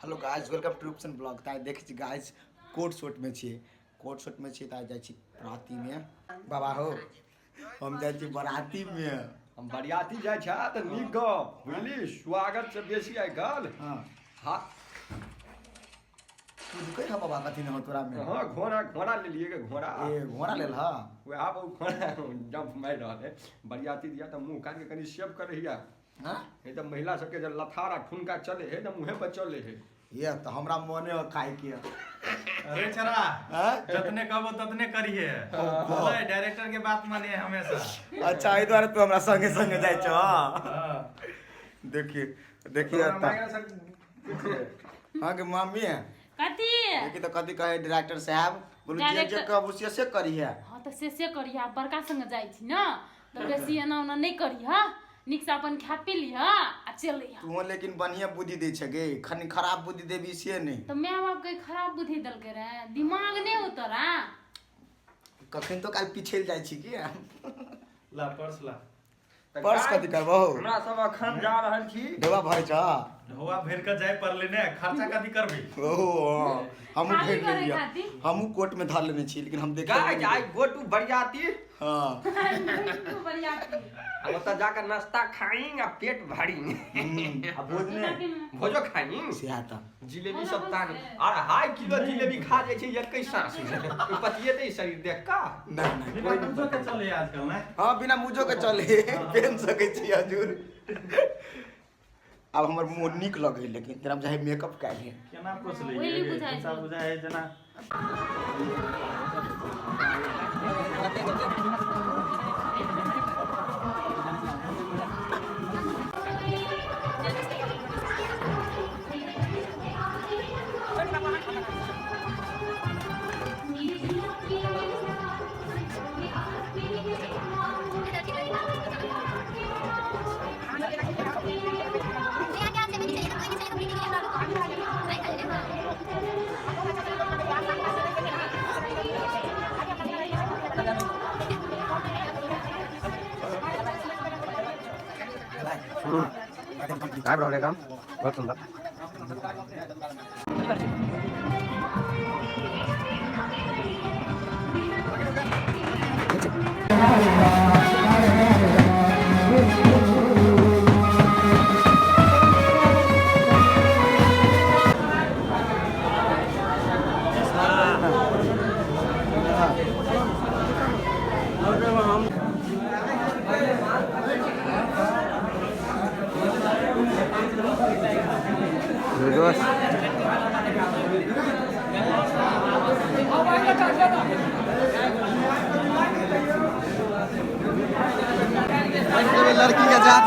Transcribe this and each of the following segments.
Hello guys welcome to Roops and blog. ताई देख छी गाइस कोट शूट में छी ताई जाय छी बराती में। बाबा हो हम जाय छी बराती में, हम बरियाती जाय छ त नीक गप बुझली, स्वागत से बेसी आइ गल। हां तू कह हा बाबा कथि न हो तोरा में। हां घोड़ा ले लिए के घोड़ा घोड़ा लेल हा ओए आ घोड़ा जंप मार रहल है बरियाती दिया त मुंह कान के कनी सेव कर रहिया। हां ए त महिला सब के ज लथारा ठुनका चले है त मुंहे पर चले है ये त हमरा मने खाए के। अरे छरा जतने कहबो ततने करिए, बोले डायरेक्टर के बात माने हमेशा। अच्छा ए द्वारा तू हमरा संगे संगे जाय छ। देखिए हां के मम्मी है कथी देखि त कथि कहे डायरेक्टर साहब बोलू जे कहबो से करिए। हां त से करिए, बड़का संग जाय छी न त बेसी एना ओना नहीं करिए, निक से अपन खा पी लिह आ चल लिह। तू लेकिन बढ़िया बुद्धि दे छ गे, खनी खराब बुद्धि देबी से नहीं। तो मैं बाप के खराब बुद्धि दल के रे, दिमाग नहीं उतरा कखन तो काल पिछेल जाय छी की। ला पर्स ला पर्स कथि करबो हमरा सब अखन जा रहल छी ढोवा भर छ। ढोवा भेर के जाय परले ने, खर्चा कथि करबी। ओहो हमहु भेट लेलिए, हमहु कोट में धार लेने छी लेकिन हम देख गाय जाय गो टू बरियाती। हां तू बरियाती अब ओता जाकर नाश्ता खाएंगे पेट भरी अब भोज में भोजो खाएंगे सियाता जिलेबी सब तान और हाई किलो जिलेबी खा जाय छै 21 सांस कोई पतिए दे शरीर देख का नहीं कोई मुझो के चले आजकल में। हां बिना मुझो के चले पेन सके छी हजूर। अब हमर मुंह निक लगे लेकिन तेरा चाहे मेकअप काहे केना पोछ ले ओइली बुझाय सब बुझाय जना। काय प्रॉब्लम काम बहुत सुंदर दोस्त लड़की का जात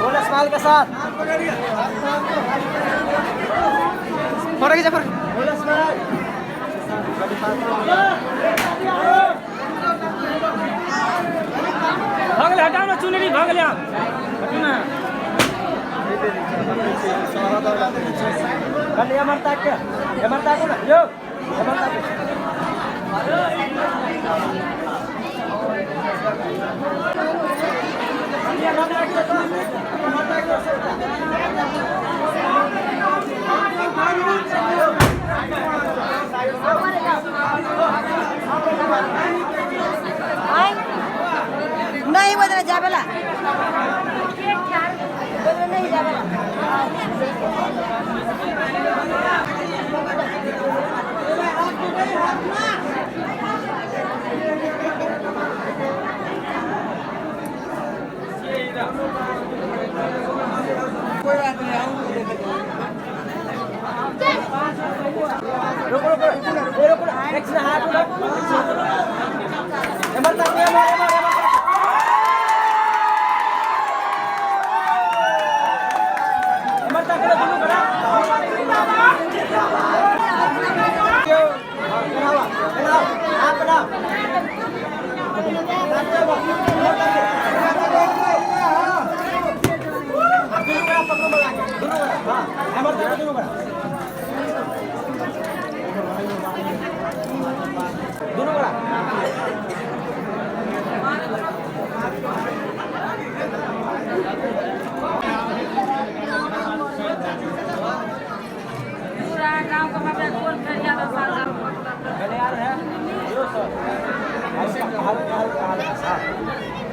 बोले स्माइल के साथ फोटो खींचा बोले स्माइल भागले हटाओ ना चुनरी भागले आप ना कल ये मरता क्या ये मरता को ना यो ये मरता नहीं बदला जाबेला नहीं जाबेला कोई बात नहीं आऊं रुको एक से हाथ उठा मरता दोनों बड़ा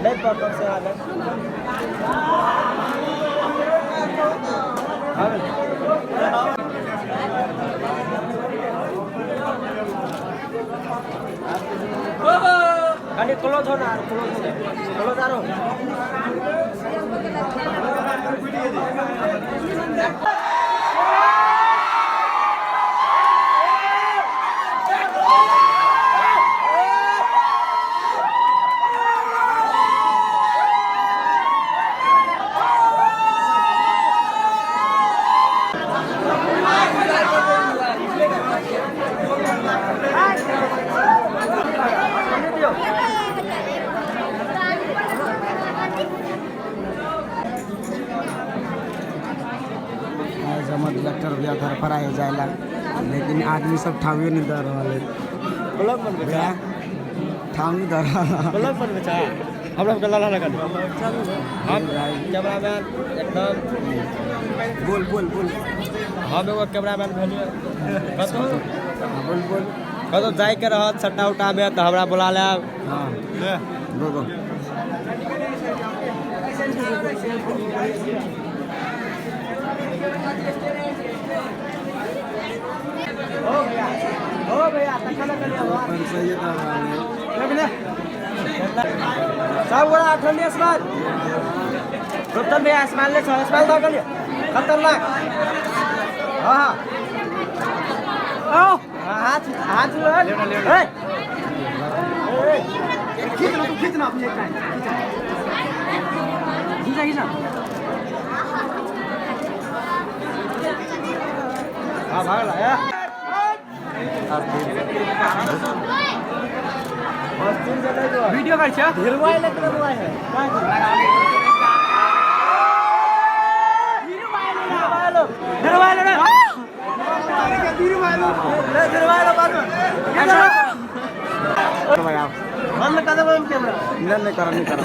नहीं पकड़ से आ खाली क्लोज हो ना क्लोज आ रहा डॉक्टर भैया घर पर आए जाएला लेकिन आदमी सब ठावे नहीं दे रहा है ब्लॉग बन भैया ठाव नहीं दे रहा ब्लॉग बन बचा हम लोग गला लगा हम कैमरामैन एकदम बोल बोल बोल हम एगो कैमरामैन भेलिए कतो बोल बोल कतो जाय के रहत सट्टा उटा में तो हमरा बुला ले हाँ गो गो हो भैया तखन कर लिया सब बड़ा ठंडी आसमान रुतन भैया आसमान ले आसमान दा कर लिया खतरनाक हां हां हाथ हाथ ले खींचना अपने खींचा हां भागला या वीडियो कर छा हिलवाय लेकर हिलवाय है हिलवाय ले बंद कर दो कैमरा नहीं करा